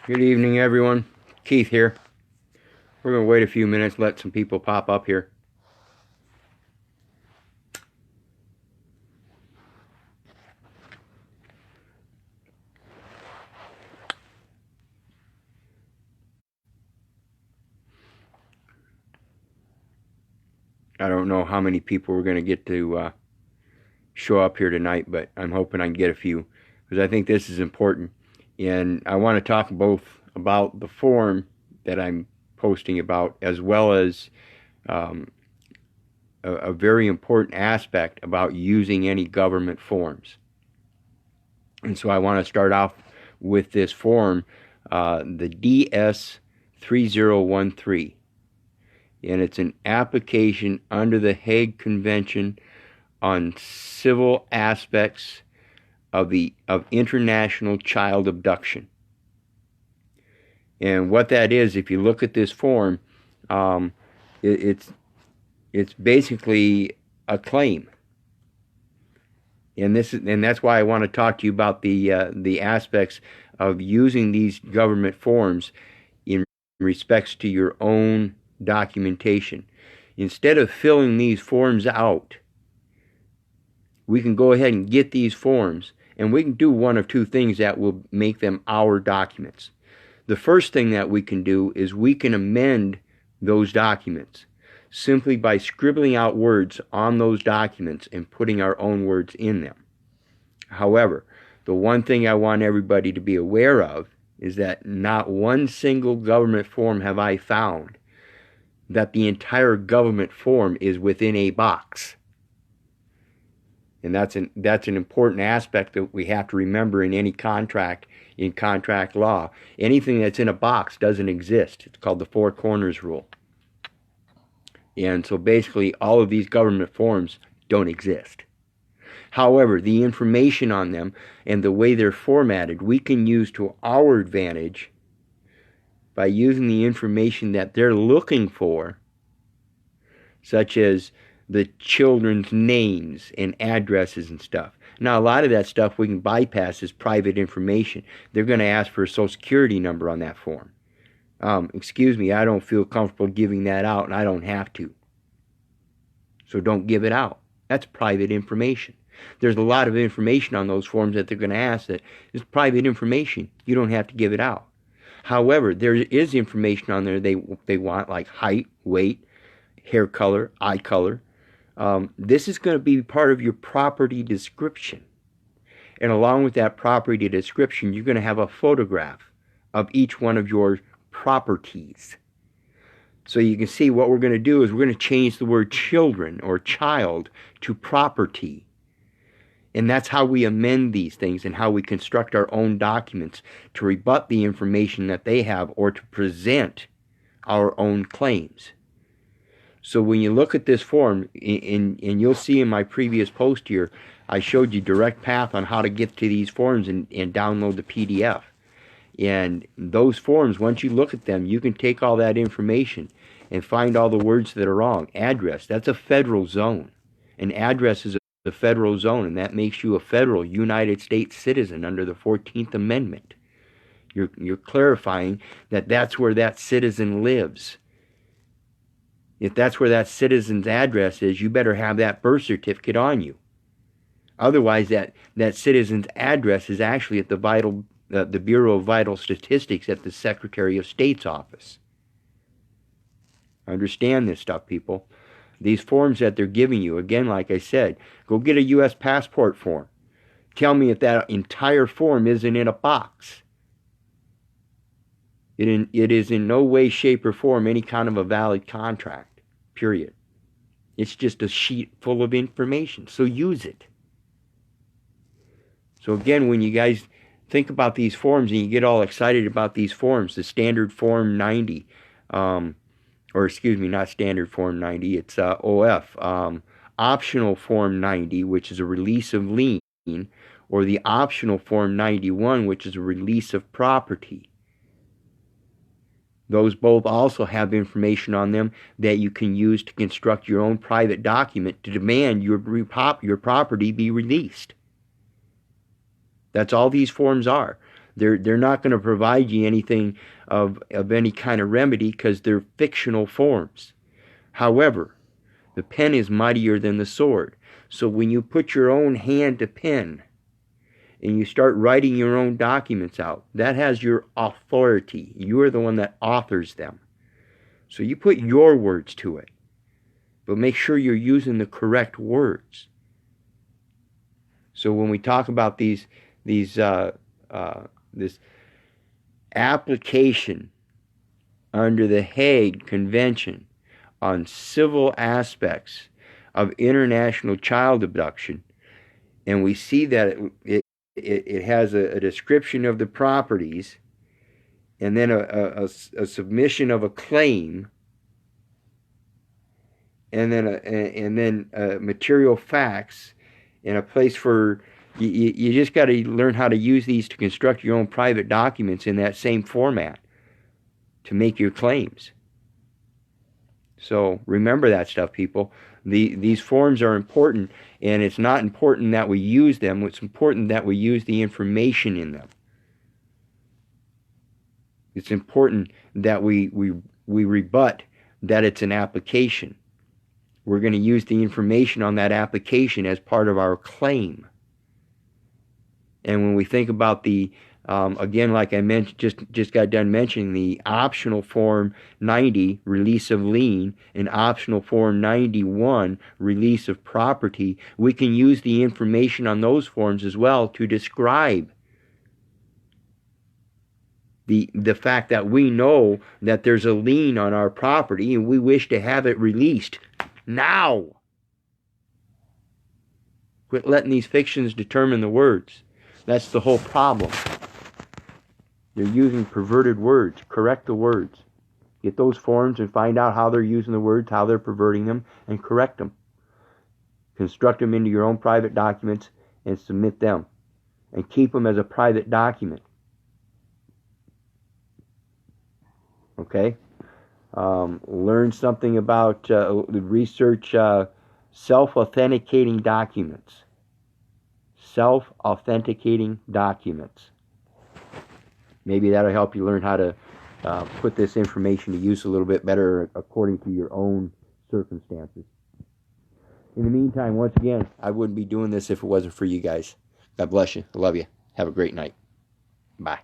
Good evening, everyone. Keith here. We're going to wait a few minutes, let some people pop up here. I don't know how many people we're going to get to show up here tonight, but I'm hoping I can get a few because I think this is important. And I want to talk both about the form that I'm posting about as well as um, a very important aspect about using any government forms. And so I want to start off with this form, the DS 3013. And it's an application under the Hague Convention on civil aspects of international child abduction. And what that is, if you look at this form, it's basically a claim. And that's why I want to talk to you about the aspects of using these government forms in respects to your own documentation. Instead of filling these forms out, we can go ahead and get these forms, and we can do one of two things that will make them our documents. The first thing that we can do is we can amend those documents simply by scribbling out words on those documents and putting our own words in them. However, the one thing I want everybody to be aware of is that not one single government form have I found that the entire government form is within a box. And that's an important aspect that we have to remember in any contract, in contract law. Anything that's in a box doesn't exist. It's called the four corners rule. And so basically all of these government forms don't exist. However, the information on them and the way they're formatted, we can use to our advantage by using the information that they're looking for, such as the children's names and addresses and stuff. Now, a lot of that stuff we can bypass as private information. They're going to ask for a social security number on that form. Excuse me, I don't feel comfortable giving that out, and I don't have to. So don't give it out. That's private information. There's a lot of information on those forms that they're going to ask that is private information. You don't have to give it out. However, there is information on there they want, like height, weight, hair color, eye color. This is going to be part of your property description. And along with that property description, you're going to have a photograph of each one of your properties. So you can see what we're going to do is we're going to change the word children or child to property. And that's how we amend these things and how we construct our own documents to rebut the information that they have or to present our own claims. So when you look at this form, and you'll see in my previous post here, I showed you direct path on how to get to these forms and download the PDF. And those forms, once you look at them, you can take all that information and find all the words that are wrong. Address, that's a federal zone. An address is a federal zone, and that makes you a federal United States citizen under the 14th Amendment. You're clarifying that that's where that citizen lives. If that's where that citizen's address is, you better have that birth certificate on you. Otherwise, that citizen's address is actually at the Bureau of Vital Statistics at the Secretary of State's office. Understand this stuff, people. These forms that they're giving you, again, like I said, go get a U.S. passport form. Tell me if that entire form isn't in a box. It is in no way, shape, or form any kind of a valid contract, period. It's just a sheet full of information, so use it. So again, when you guys think about these forms and you get all excited about these forms, the standard form 90, or excuse me, not standard form 90, it's OF, optional form 90, which is a release of lien, or the optional form 91, which is a release of property. Those both also have information on them that you can use to construct your own private document to demand your property be released. That's all these forms are. They're not going to provide you anything of any kind of remedy because they're fictional forms. However, the pen is mightier than the sword. So when you put your own hand to pen and you start writing your own documents out, that has your authority. You are the one that authors them. So you put your words to it, but make sure you're using the correct words. So when we talk about this application under the Hague Convention on civil aspects of international child abduction, and we see that it has a description of the properties, and then a submission of a claim, and then material facts, and a place for you just got to learn how to use these to construct your own private documents in that same format to make your claims. So remember that stuff, people. These forms are important, and it's not important that we use them. It's important that we use the information in them. It's important that we rebut that it's an application. We're going to use the information on that application as part of our claim. And when we think about the again, like I mentioned, just got done mentioning the optional Form 90, release of lien, and optional Form 91, release of property, we can use the information on those forms as well to describe the fact that we know that there's a lien on our property and we wish to have it released now. Quit letting these fictions determine the words. That's the whole problem. They're using perverted words. Correct the words. Get those forms and find out how they're using the words, how they're perverting them, and correct them. Construct them into your own private documents and submit them. And keep them as a private document. Okay? Learn something about research self-authenticating documents. Self-authenticating documents. Maybe that'll help you learn how to put this information to use a little bit better according to your own circumstances. In the meantime, once again, I wouldn't be doing this if it wasn't for you guys. God bless you. I love you. Have a great night. Bye.